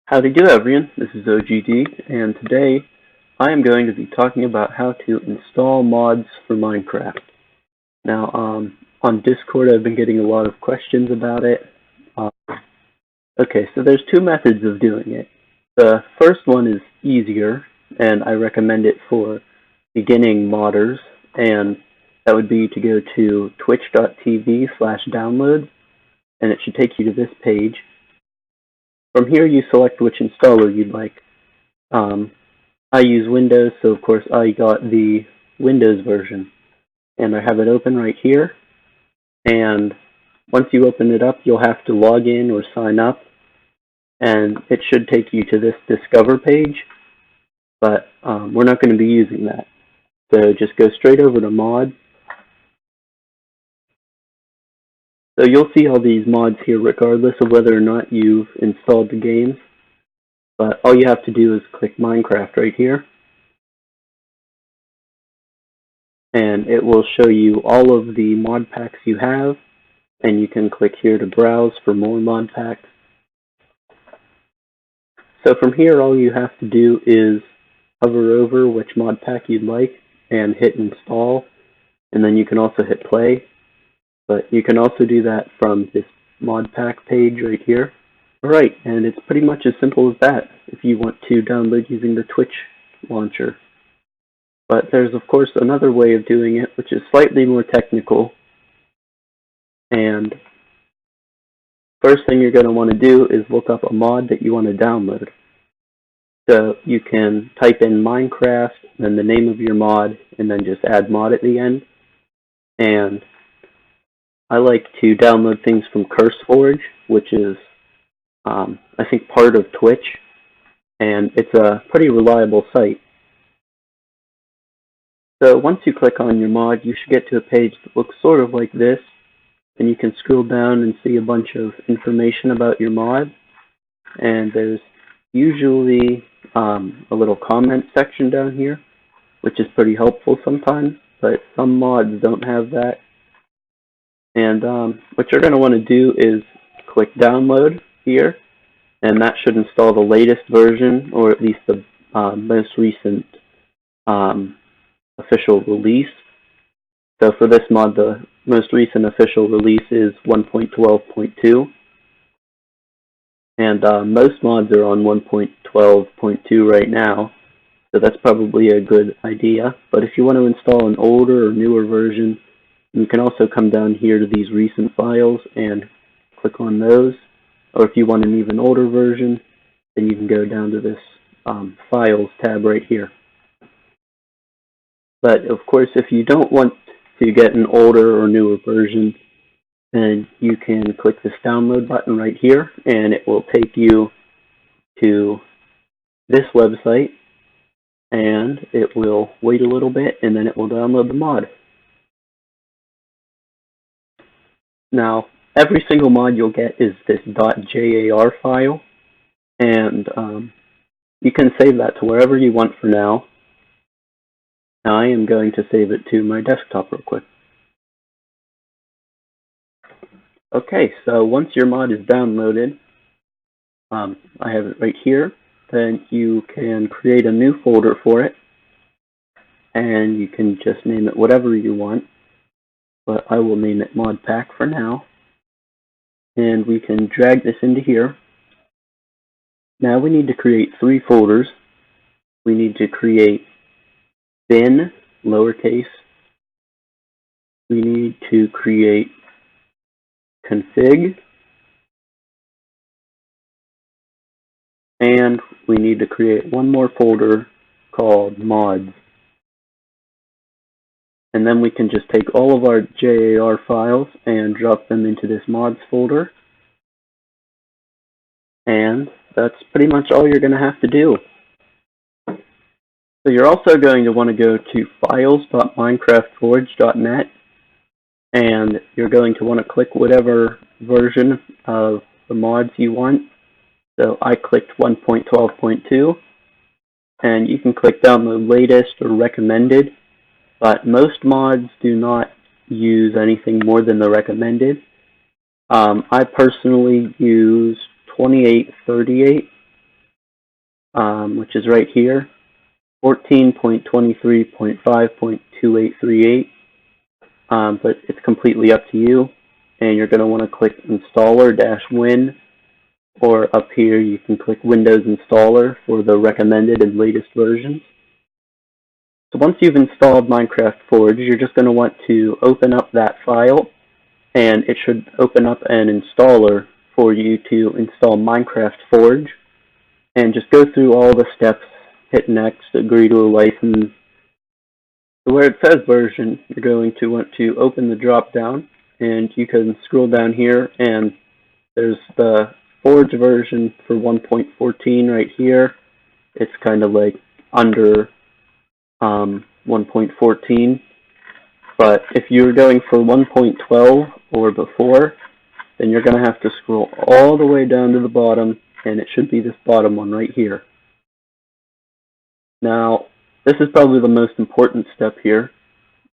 Howdy do everyone, this is OGD, and today I am going to be talking about how to install mods for Minecraft. Now, on Discord I've been getting a lot of questions about it. Okay, so there's two methods of doing it. The first one is easier, and I recommend it for beginning modders, and that would be to go to twitch.tv/downloads, and it should take you to this page. From here, you select which installer you'd like. I use Windows, so of course I got the Windows version. And I have it open right here. And once you open it up, you'll have to log in or sign up. And it should take you to this Discover page. But we're not going to be using that. So just go straight over to Mod. So you'll see all these mods here regardless of whether or not you've installed the games. But all you have to do is click Minecraft right here. And it will show you all of the mod packs you have. And you can click here to browse for more mod packs. So from here, all you have to do is hover over which mod pack you'd like and hit install. And then you can also hit play. But you can also do that from this mod pack page right here. Alright, and it's pretty much as simple as that if you want to download using the Twitch launcher. But there's of course another way of doing it which is slightly more technical. And first thing you're going to want to do is look up a mod that you want to download. So you can type in Minecraft, then the name of your mod, and then just add mod at the end. And I like to download things from CurseForge, which is, I think, part of Twitch, and it's a pretty reliable site. So once you click on your mod, you should get to a page that looks sort of like this, and you can scroll down and see a bunch of information about your mod, and there's usually a little comment section down here, which is pretty helpful sometimes, but some mods don't have that. And what you're going to want to do is click download here, and that should install the latest version, or at least the most recent official release. So for this mod, the most recent official release is 1.12.2. And most mods are on 1.12.2 right now, so that's probably a good idea. But if you want to install an older or newer version, you can also come down here to these recent files and click on those. Or if you want an even older version, then you can go down to this Files tab right here. But of course, if you don't want to get an older or newer version, then you can click this download button right here, and it will take you to this website, and it will wait a little bit, and then it will download the mod. Now, every single mod you'll get is this .jar file, and you can save that to wherever you want for now. Now, I am going to save it to my desktop real quick. Okay, so once your mod is downloaded, I have it right here, then you can create a new folder for it, and you can just name it whatever you want. But I will name it Mod Pack for now. And we can drag this into here. Now we need to create 3 folders. We need to create bin, lowercase. We need to create config. And we need to create one more folder called mods. And then we can just take all of our JAR files and drop them into this mods folder. And that's pretty much all you're going to have to do. So you're also going to want to go to files.minecraftforge.net, and you're going to want to click whatever version of the mods you want. So I clicked 1.12.2, and you can click download latest or recommended. But most mods do not use anything more than the recommended. I personally use 2838, which is right here, 14.23.5.2838, but it's completely up to you. And you're going to want to click installer-win, or up here you can click Windows Installer for the recommended and latest versions. So once you've installed Minecraft Forge, you're just going to want to open up that file, and it should open up an installer for you to install Minecraft Forge, and just go through all the steps, hit next, agree to a license. So where it says version, you're going to want to open the drop down, and you can scroll down here, and there's the Forge version for 1.14 right here. It's kind of like under 1.14, but if you're going for 1.12 or before, then you're going to have to scroll all the way down to the bottom, and it should be this bottom one right here. Now, this is probably the most important step here.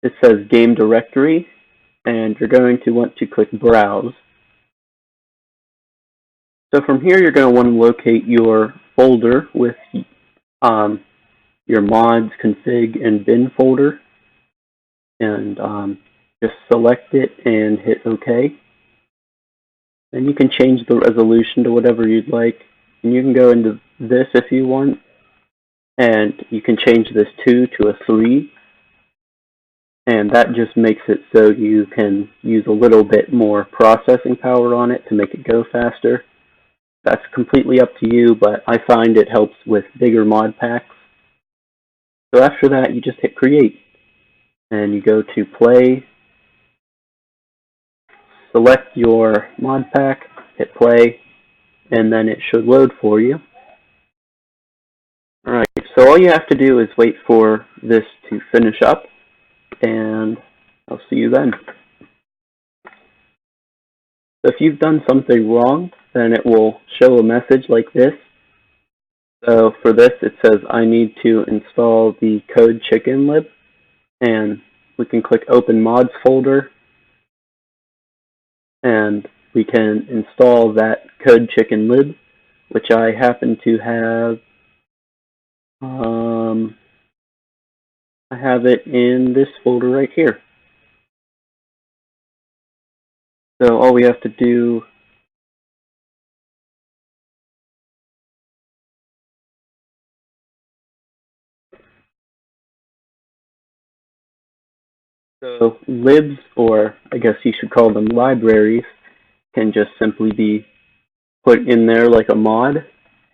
It says Game Directory, and you're going to want to click Browse. So from here, you're going to want to locate your folder with your mods, config, and bin folder, and just select it and hit OK. Then you can change the resolution to whatever you'd like, and you can go into this if you want, and you can change this 2 to a 3, and that just makes it so you can use a little bit more processing power on it to make it go faster. That's completely up to you, but I find it helps with bigger mod packs. So after that, you just hit create, and you go to play, select your mod pack, hit play, and then it should load for you. Alright, so all you have to do is wait for this to finish up, and I'll see you then. So if you've done something wrong, then it will show a message like this. So for this, it says I need to install the code chicken lib, and we can click Open Mods folder, and we can install that code chicken lib, which I happen to have. I have it in this folder right here. So all we have to do So libs, or I guess you should call them libraries, can just simply be put in there like a mod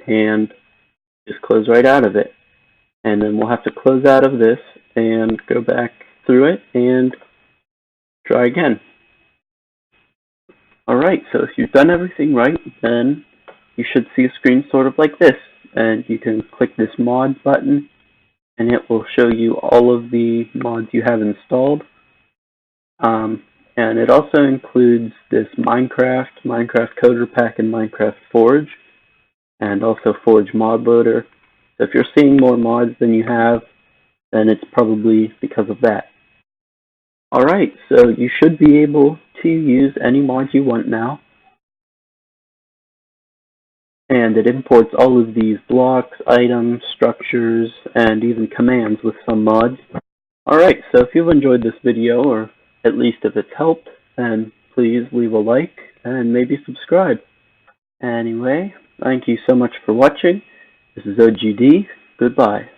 and just close right out of it. And then we'll have to close out of this and go back through it and try again. Alright, so if you've done everything right, then you should see a screen sort of like this. And you can click this mod button, and it will show you all of the mods you have installed. And it also includes this Minecraft Coder Pack, and Minecraft Forge, and also Forge Mod Loader. So if you're seeing more mods than you have, then it's probably because of that. Alright, so you should be able to use any mods you want now. And it imports all of these blocks, items, structures, and even commands with some mods. Alright, so if you've enjoyed this video, or at least if it's helped, then please leave a like and maybe subscribe. Anyway, thank you so much for watching. This is OGD. Goodbye.